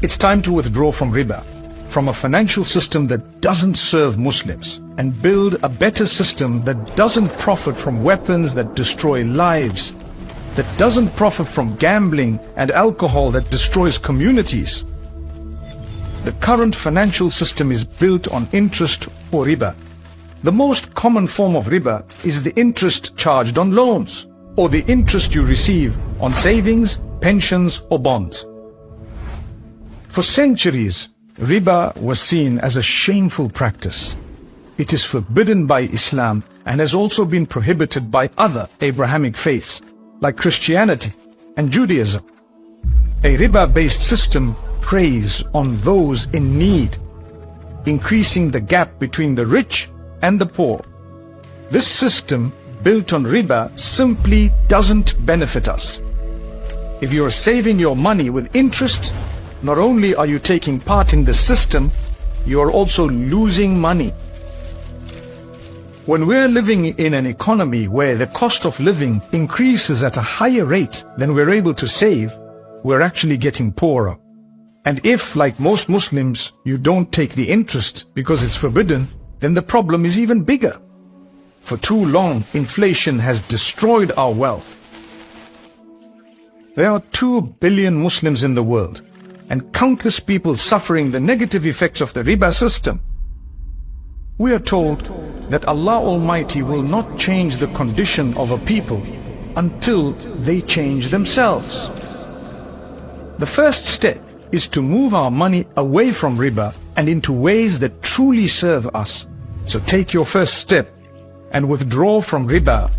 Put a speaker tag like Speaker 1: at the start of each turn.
Speaker 1: It's time to withdraw from riba, from a financial system that doesn't serve Muslims, and build a better system that doesn't profit from weapons that destroy lives, that doesn't profit from gambling and alcohol that destroys communities. The current financial system is built on interest or riba. The most common form of riba is the interest charged on loans, or the interest you receive on savings, pensions or bonds. For centuries, riba was seen as a shameful practice. It is forbidden by Islam and has also been prohibited by other Abrahamic faiths, like Christianity and Judaism. A riba-based system preys on those in need, increasing the gap between the rich and the poor. This system, built on riba, simply doesn't benefit us. If you are saving your money with interest, not only are you taking part in the system, you are also losing money. When we're living in an economy where the cost of living increases at a higher rate than we're able to save, we're actually getting poorer. And if, like most Muslims, you don't take the interest because it's forbidden, then the problem is even bigger. For too long, inflation has destroyed our wealth. There are 2 billion Muslims in the world, and countless people suffering the negative effects of the riba system. We are told that Allah Almighty will not change the condition of a people until they change themselves. The first step is to move our money away from riba and into ways that truly serve us. So take your first step and withdraw from riba